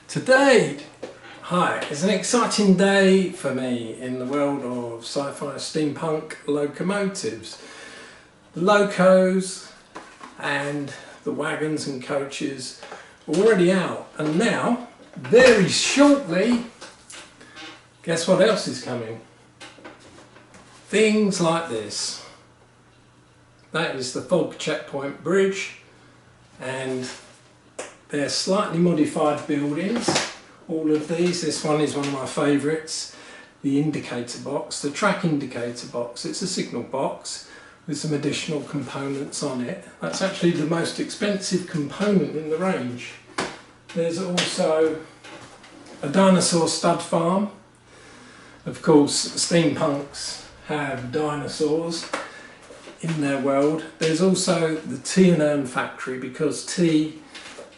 Today, it's an exciting day for me in the world of sci-fi steampunk locomotives. The locos and the wagons and coaches are already out, and now, very shortly, guess what else is coming? Things like this. That is the Fogg checkpoint bridge, and they're slightly modified buildings. All of these, this one is one of my favourites, the indicator box, the track indicator box. It's a signal box with some additional components on it. That's actually the most expensive component in the range. There's also a dinosaur stud farm. Of course, steampunks have dinosaurs in their world. There's also the tea and urn factory, because tea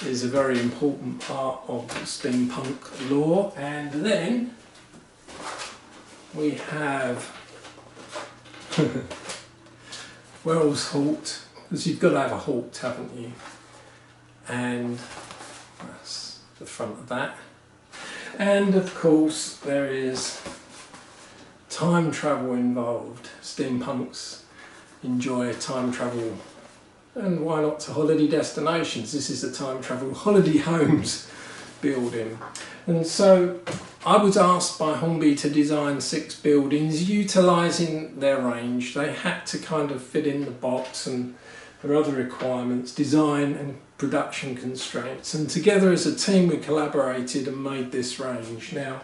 is a very important part of steampunk lore. And then we have Wells Halt, because you've got to have a halt, haven't you? And that's the front of that. And of course there is time travel involved. Steampunks enjoy time travel, and why not to holiday destinations? This is the time travel holiday homes building. And so I was asked by Hornby to design 6 buildings utilising their range. They had to kind of fit in the box, and there are other requirements, design and production constraints. And together as a team we collaborated and made this range. Now,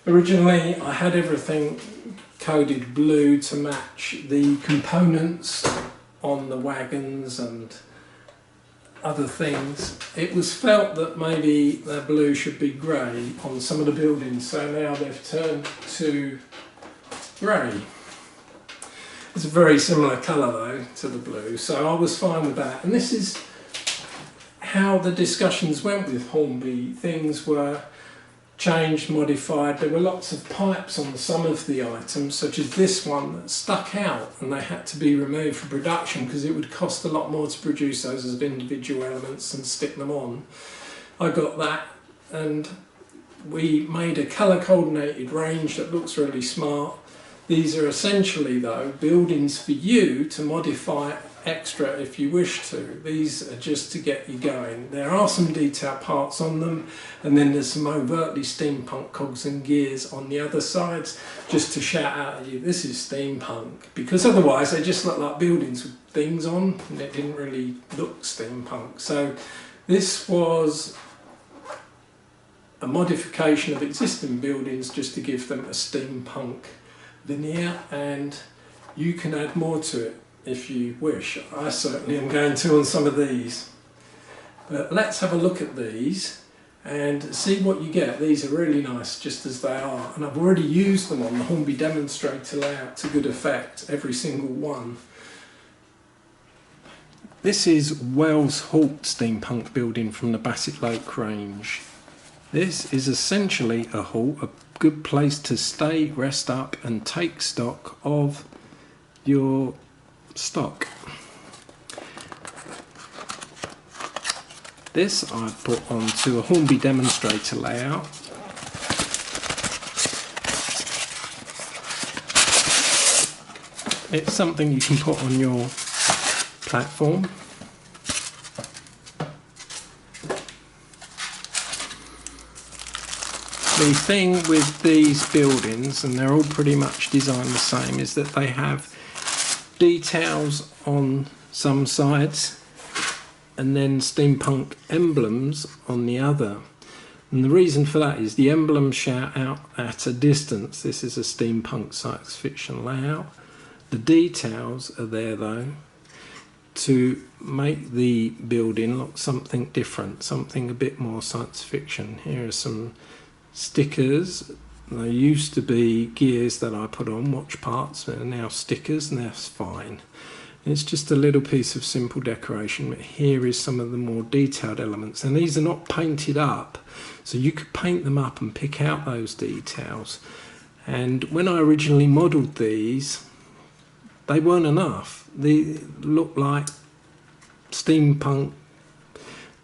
originally I had everything coded blue to match the components on the wagons and other things. It was felt that maybe the blue should be grey on some of the buildings, so now they've turned to grey. It's a very similar colour though to the blue, so I was fine with that. And this is how the discussions went with Hornby. Things were changed, modified. There were lots of pipes on some of the items, such as this one, that stuck out, and they had to be removed for production because it would cost a lot more to produce those as individual elements and stick them on. I got that, and we made a colour coordinated range that looks really smart. These are essentially though buildings for you to modify extra if you wish to. These are just to get you going. There are some detail parts on them, and then there's some overtly steampunk cogs and gears on the other sides, just to shout out at you, this is steampunk, because otherwise they just look like buildings with things on and it didn't really look steampunk. So this was a modification of existing buildings just to give them a steampunk veneer, and you can add more to it if you wish. I certainly am going to on some of these. But let's have a look at these and see what you get. These are really nice just as they are, and I've already used them on the Hornby demonstrator layout to good effect, every single one. This is Wells Halt steampunk building from the Bassett-Lowke range. This is essentially a halt, a good place to stay, rest up and take stock of your stock. This I've put onto a Hornby demonstrator layout. It's something you can put on your platform. The thing with these buildings, and they're all pretty much designed the same, is that they have details on some sides and then steampunk emblems on the other. And the reason for that is the emblems shout out at a distance. This is a steampunk science fiction layout. The details are there though to make the building look something different, something a bit more science fiction. Here are some stickers. They used to be gears that I put on, watch parts, but are now stickers, and that's fine. It's just a little piece of simple decoration, but here is some of the more detailed elements, and these are not painted up, so you could paint them up and pick out those details. And when I originally modelled these, they weren't enough. They looked like steampunk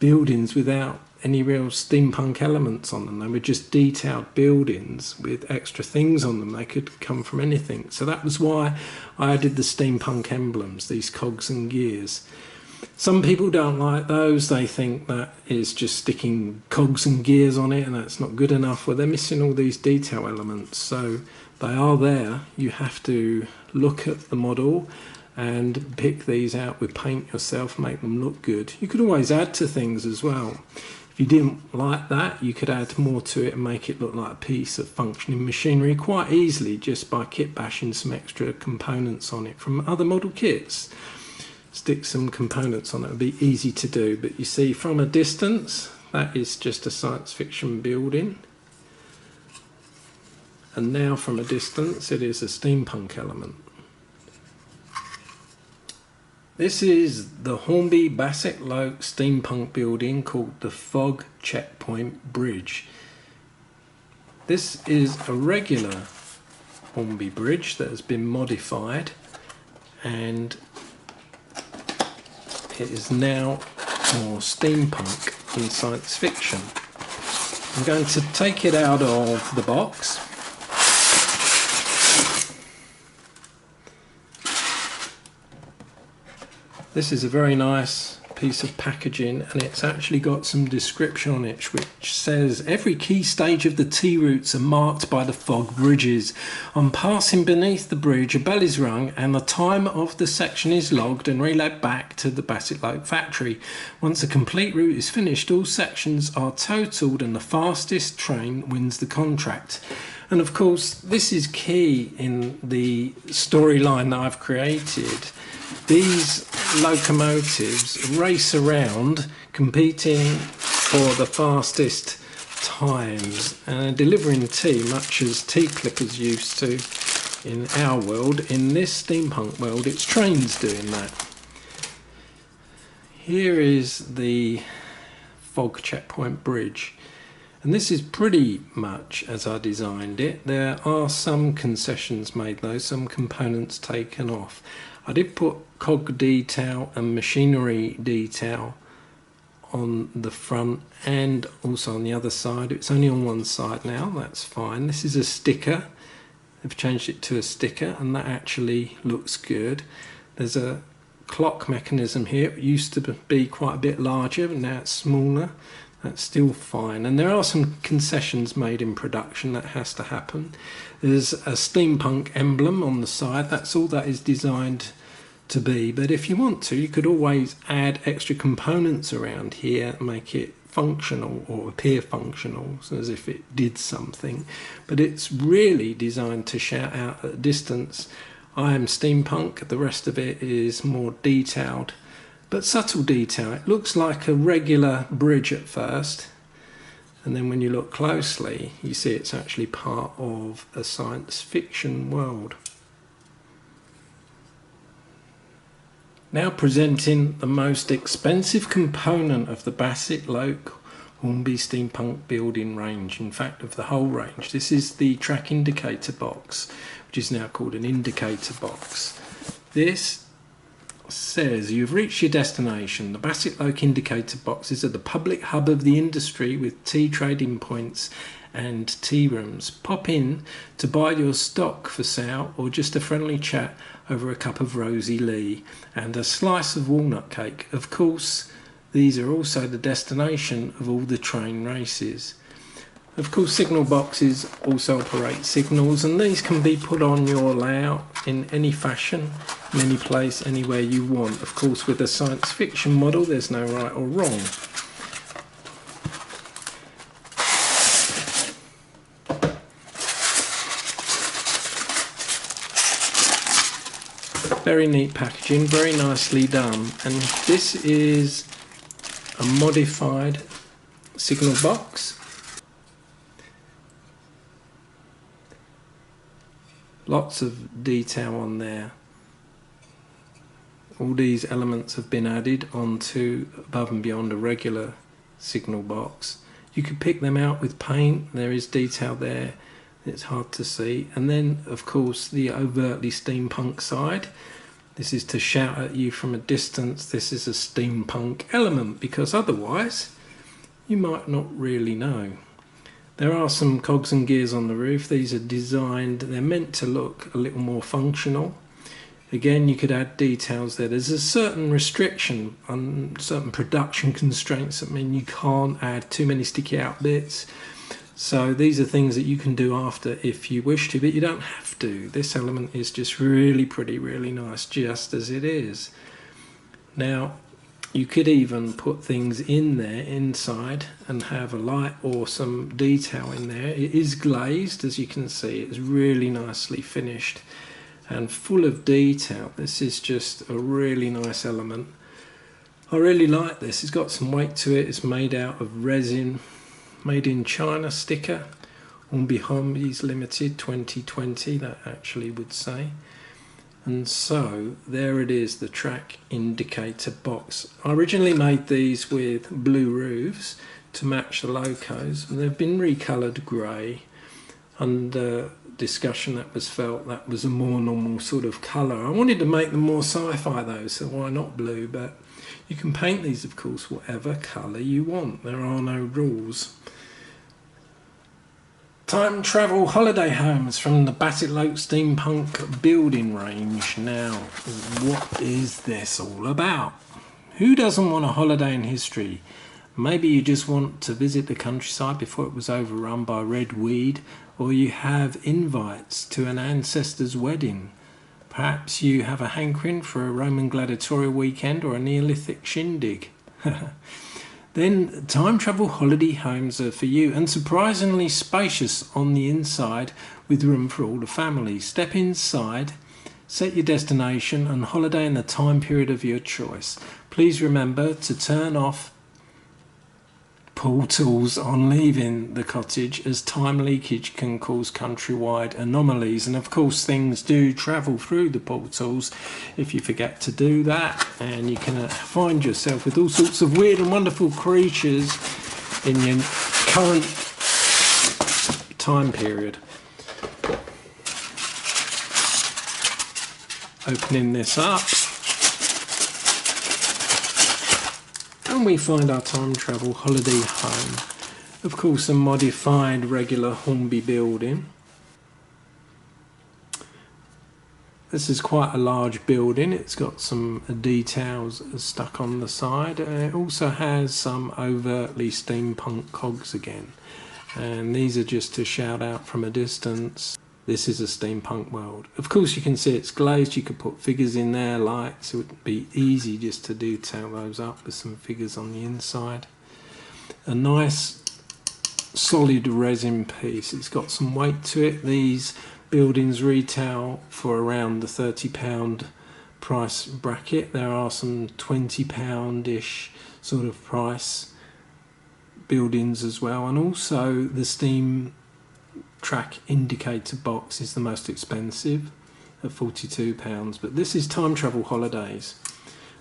buildings without any real steampunk elements on them. They were just detailed buildings with extra things on them. They could come from anything. So that was why I added the steampunk emblems, these cogs and gears. Some people don't like those. They think that is just sticking cogs and gears on it and that's not good enough. Well, they're missing all these detail elements. So they are there. You have to look at the model and pick these out with paint yourself, make them look good. You could always add to things as well. If you didn't like that, you could add more to it and make it look like a piece of functioning machinery quite easily just by kit bashing some extra components on it from other model kits. Stick some components on it, would be easy to do. But you see from a distance, that is just a science fiction building. And now from a distance, it is a steampunk element. This is the Hornby Bassett-Lowke steampunk building called the Fogg Checkpoint Bridge. This is a regular Hornby bridge that has been modified, and it is now more steampunk than science fiction. I'm going to take it out of the box. This is a very nice piece of packaging, and it's actually got some description on it which says every key stage of the T-routes are marked by the Fogg bridges. On passing beneath the bridge, a bell is rung and the time of the section is logged and relayed back to the Bassett-Lowke factory. Once a complete route is finished, all sections are totaled and the fastest train wins the contract. And of course this is key in the storyline that I've created. These locomotives race around competing for the fastest times and delivering tea, much as tea clippers used to in our world. In this steampunk world, it's trains doing that. Here is the Fogg Checkpoint Bridge, and this is pretty much as I designed it. There are some concessions made though, some components taken off. I did put cog detail and machinery detail on the front and also on the other side. It's only on one side now, that's fine. This is a sticker. I've changed it to a sticker and that actually looks good. There's a clock mechanism here. It used to be quite a bit larger, but now it's smaller. That's still fine. And there are some concessions made in production. That has to happen. There's a steampunk emblem on the side. That's all that is designed to be. But if you want to, you could always add extra components around here, make it functional or appear functional, so as if it did something. But it's really designed to shout out at a distance, I am steampunk. The rest of it is more detailed, but subtle detail. It looks like a regular bridge at first, and then when you look closely, you see it's actually part of a science fiction world. Now presenting the most expensive component of the Bassett-Lowke Hornby steampunk building range, in fact of the whole range. This is the track indicator box, which is now called an indicator box. This says you've reached your destination. The Bassett-Lowke indicator boxes are the public hub of the industry with tea trading points and tea rooms. Pop in to buy your stock for sale or just a friendly chat over a cup of Rosy Lee and a slice of walnut cake. Of course, these are also the destination of all the train races. Of course, signal boxes also operate signals, and these can be put on your layout in any fashion, in any place, anywhere you want. Of course, with a science fiction model, there's no right or wrong. Very neat packaging, very nicely done. And this is a modified signal box. Lots of detail on there. All these elements have been added onto above and beyond a regular signal box. You could pick them out with paint. There is detail there. It's hard to see. And then, of course, the overtly steampunk side. This is to shout at you from a distance, this is a steampunk element, because otherwise you might not really know. There are some cogs and gears on the roof. These are designed, they're meant to look a little more functional. Again, you could add details there. There's a certain restriction on certain production constraints that mean you can't add too many sticky out bits. So these are things that you can do after if you wish to, but you don't have to. This element is just really pretty, really nice, just as it is. Now, you could even put things in there inside and have a light or some detail in there. It is glazed, as you can see. It's really nicely finished and full of detail. This is just a really nice element. I really like this. It's got some weight to it. It's made out of resin. Made in China sticker, Hornby's Limited 2020, that actually would say. And so there it is, the track indicator box. I originally made these with blue roofs to match the locos, and they've been recoloured grey. Under discussion that was felt that was a more normal sort of colour. I wanted to make them more sci-fi though, so why not blue? But you can paint these, of course, whatever colour you want. There are no rules. Time travel holiday homes from the Bassett-Lowke Steampunk building range. Now, what is this all about? Who doesn't want a holiday in history? Maybe you just want to visit the countryside before it was overrun by red weed, or you have invites to an ancestor's wedding. Perhaps you have a hankering for a Roman gladiatorial weekend or a Neolithic shindig. Then time travel holiday homes are for you, and surprisingly spacious on the inside with room for all the family. Step inside, set your destination and holiday in the time period of your choice. Please remember to turn off pool tools on leaving the cottage, as time leakage can cause countrywide anomalies, and of course things do travel through the pool tools if you forget to do that, and you can find yourself with all sorts of weird and wonderful creatures in your current time period. Opening this up, and we find our time travel holiday home. Of course, a modified regular Hornby building. This is quite a large building. It's got some details stuck on the side. It also has some overtly steampunk cogs again. And these are just to shout out from a distance. This is a steampunk world. Of course, you can see it's glazed. You could put figures in there, lights. It would be easy just to detail those up with some figures on the inside. A nice solid resin piece. It's got some weight to it. These buildings retail for around the £30 price bracket. There are some £20-ish sort of price buildings as well, and also the steam track indicator box is the most expensive at £42, but this is time travel holidays.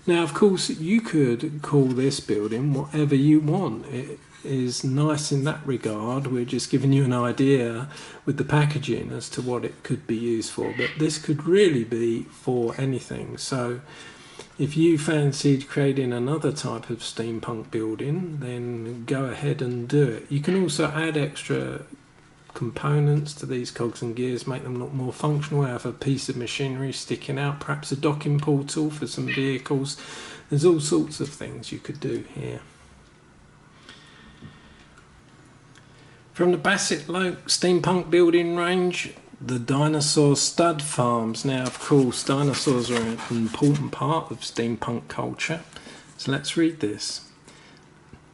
Now, of course, you could call this building whatever you want. It is nice in that regard. We're just giving you an idea with the packaging as to what it could be used for, but this could really be for anything. So if you fancied creating another type of steampunk building, then go ahead and do it. You can also add extra components to these cogs and gears, make them look more functional. Have a piece of machinery sticking out, perhaps a docking portal for some vehicles. There's all sorts of things you could do here. From the Bassett-Lowke Steampunk building range, the Dinosaur stud farms. Now, of course, dinosaurs are an important part of steampunk culture, so let's read this.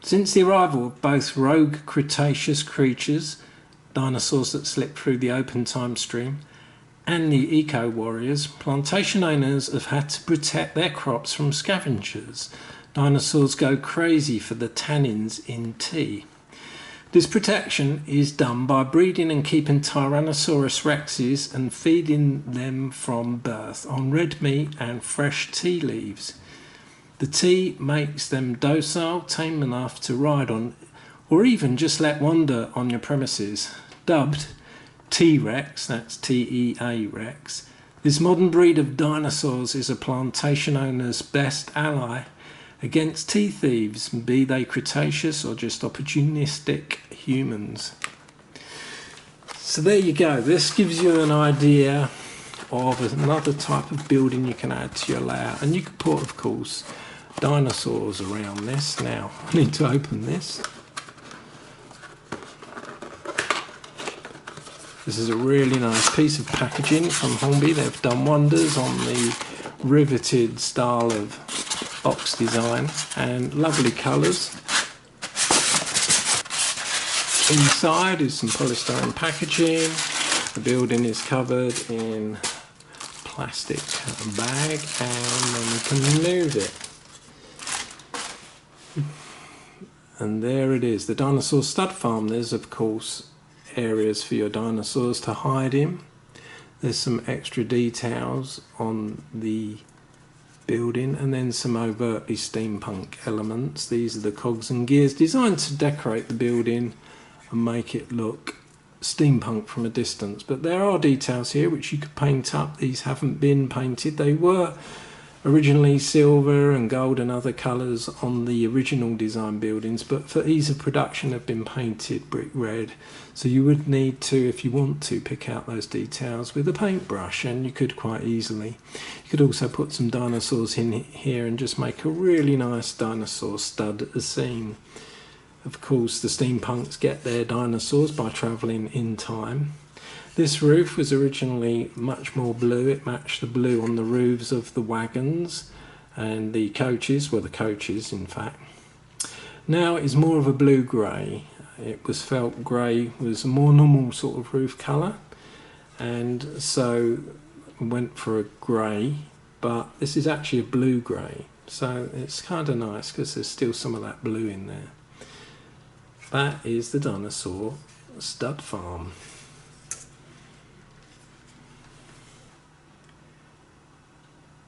Since the arrival of both rogue Cretaceous creatures, dinosaurs that slip through the open time stream, and the eco-warriors, plantation owners have had to protect their crops from scavengers. Dinosaurs go crazy for the tannins in tea. This protection is done by breeding and keeping Tyrannosaurus rexes and feeding them from birth on red meat and fresh tea leaves. The tea makes them docile, tame enough to ride on, or even just let wander on your premises. Dubbed T-Rex, that's T-E-A Rex, This modern breed of dinosaurs is a plantation owner's best ally against tea thieves, be they Cretaceous or just opportunistic humans. So there you go. This gives you an idea of another type of building you can add to your layout, and you can put, of course, dinosaurs around this. Now I need to open this. This is a really nice piece of packaging from Hornby. They've done wonders on the riveted style of box design, and lovely colours. Inside is some polystyrene packaging. The building is covered in plastic bag, and then we can move it. And there it is, the dinosaur stud farm. There's of course areas for your dinosaurs to hide in. There's some extra details on the building, and then some overtly steampunk elements. These are the cogs and gears designed to decorate the building and make it look steampunk from a distance. But there are details here which you could paint up. These haven't been painted. They were originally silver and gold and other colours on the original design buildings, but for ease of production have been painted brick red. So you would need to, if you want to, pick out those details with a paintbrush, and you could quite easily. You could also put some dinosaurs in here and just make a really nice dinosaur stud scene. Of course, the steampunks get their dinosaurs by travelling in time. This roof was originally much more blue. It matched the blue on the roofs of the wagons and the coaches, well, the coaches in fact. Now it's more of a blue-grey. It was felt grey was a more normal sort of roof colour, and so went for a grey, but this is actually a blue-grey. So it's kind of nice because there's still some of that blue in there. That is the dinosaur stud farm.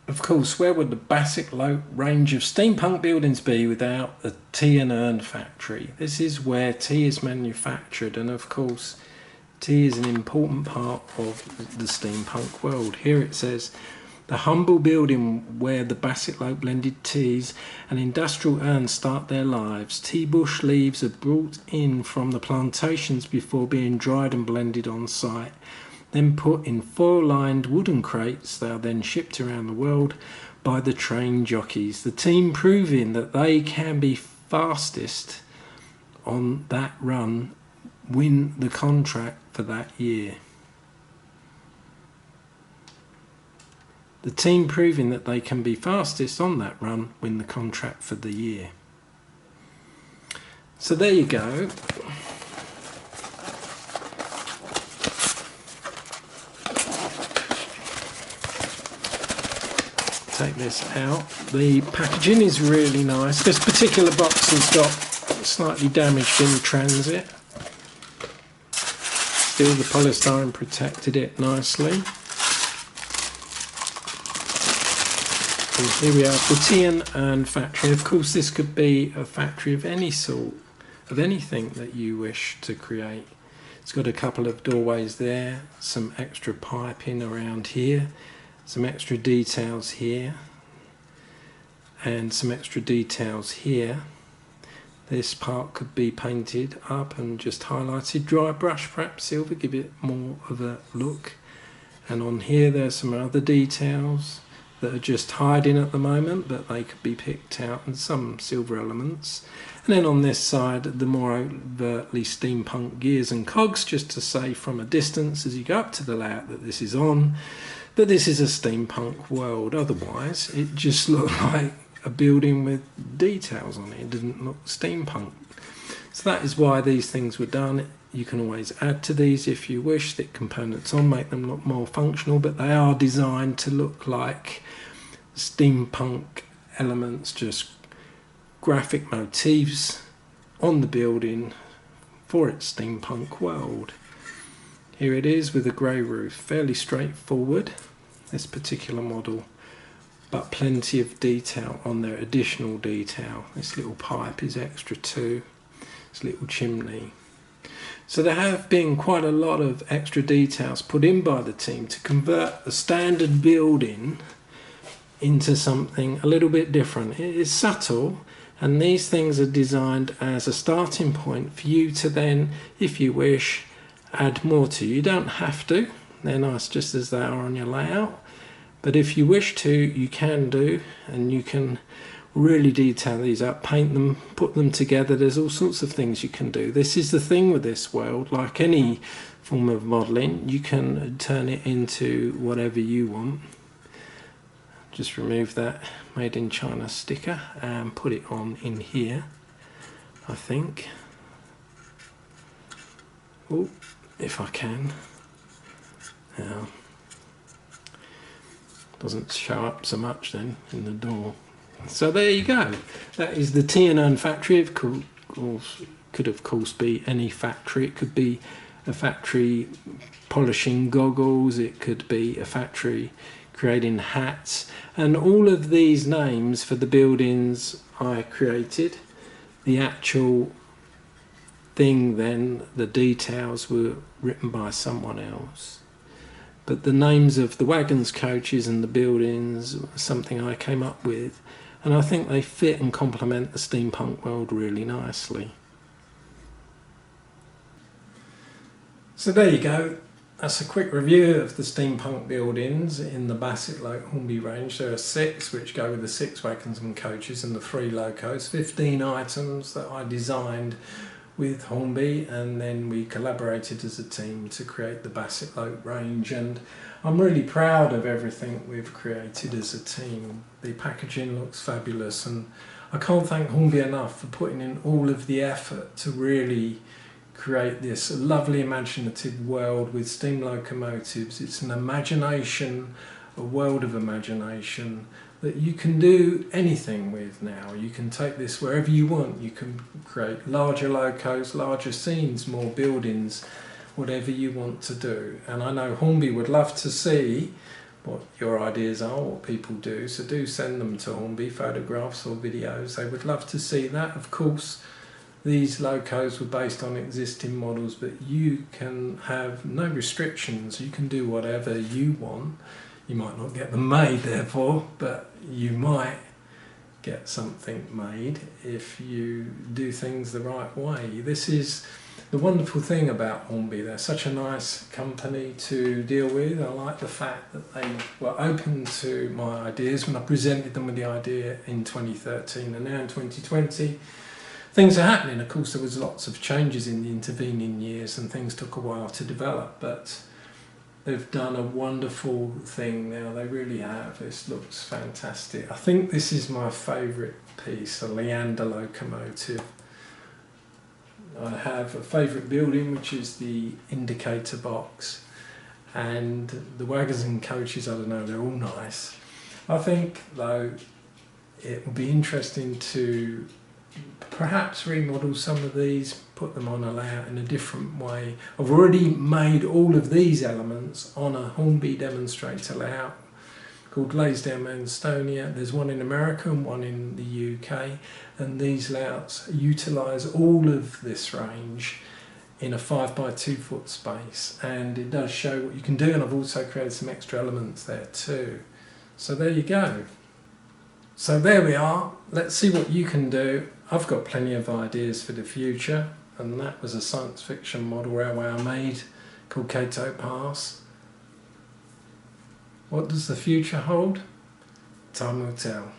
Of course, where would the Bassett-Lowke range of steampunk buildings be without the tea and urn factory? This is where tea is manufactured, and of course tea is an important part of the steampunk world. Here it says, the humble building where the Bassett-Lowke blended teas and industrial urns start their lives. Tea bush leaves are brought in from the plantations before being dried and blended on site. Then put in foil-lined wooden crates. They are then shipped around the world by the trained jockeys, the team proving that they can be fastest on that run, win the contract for that year. The team proving that they can be fastest on that run, win the contract for the year. So there you go. Take this out. The packaging is really nice. This particular box has got slightly damaged in transit. Still, the polystyrene protected it nicely. And here we are, the tea and urn factory. Of course, this could be a factory of any sort, of anything that you wish to create. It's got a couple of doorways there, some extra piping around here, some extra details here, and some extra details here. This part could be painted up and just highlighted, dry brush, perhaps silver, give it more of a look. And on here there's some other details that are just hiding at the moment, but they could be picked out, and some silver elements. And then on this side, the more overtly steampunk gears and cogs, just to say from a distance as you go up to the layout that this is on, that this is a steampunk world. Otherwise, it just looked like a building with details on it. It didn't look steampunk. So that is why these things were done. You can always add to these if you wish, stick components on, make them look more functional, but they are designed to look like steampunk elements, just graphic motifs on the building for its steampunk world. Here it is with a grey roof, fairly straightforward, this particular model, but plenty of detail on there, additional detail. This little pipe is extra too, this little chimney. So there have been quite a lot of extra details put in by the team to convert a standard building into something a little bit different. It is subtle, and these things are designed as a starting point for you to then, if you wish, add more to. You don't have to, they're nice just as they are on your layout, but if you wish to, you can do, and you can really detail these up, paint them, put them together. There's all sorts of things you can do. This is the thing with this world, like any form of modelling, you can turn it into whatever you want. Just remove that made in China sticker and put it on in here, I think. Oh, if I can. Now, doesn't show up so much then in the door. So there you go. That is the Tea and Urn Factory. It could of course be any factory. It could be a factory polishing goggles. It could be a factory creating hats. And all of these names for the buildings I created, the actual thing then, the details were written by someone else. But the names of the wagons, coaches and the buildings were something I came up with. And I think they fit and complement the steampunk world really nicely. So there you go. That's a quick review of the steampunk buildings in the Bassett-Lowke Hornby range. There are 6 which go with the 6 wagons and coaches and the 3 locos. 15 items that I designed with Hornby, and then we collaborated as a team to create the Bassett-Lowke range, and I'm really proud of everything we've created as a team. The packaging looks fabulous, and I can't thank Hornby enough for putting in all of the effort to really create this lovely imaginative world with steam locomotives. It's an imagination, a world of imagination that you can do anything with now. You can take this wherever you want. You can create larger locos, larger scenes, more buildings, whatever you want to do. And I know Hornby would love to see what your ideas are, what people do, so do send them to Hornby, photographs or videos. They would love to see that. Of course, these locos were based on existing models, but you can have no restrictions. You can do whatever you want. You might not get them made, therefore, but you might get something made if you do things the right way. This is the wonderful thing about Hornby. They're such a nice company to deal with. I like the fact that they were open to my ideas when I presented them with the idea in 2013, and now in 2020 things are happening. Of course, there was lots of changes in the intervening years and things took a while to develop, but they've done a wonderful thing now. They really have. This looks fantastic. I think this is my favourite piece, a Leander locomotive. I have a favourite building, which is the indicator box, and the wagons and coaches, I don't know, they're all nice. I think though it will be interesting to perhaps remodel some of these, put them on a layout in a different way. I've already made all of these elements on a Hornby demonstrator layout called Laysdown Estonia. There's one in America and one in the UK, and these layouts utilise all of this range in a 5 by 2 foot space, and it does show what you can do, and I've also created some extra elements there too. So there you go. So there we are. Let's see what you can do. I've got plenty of ideas for the future, and that was a science fiction model railway I made called Cato Pass. What does the future hold? Time will tell.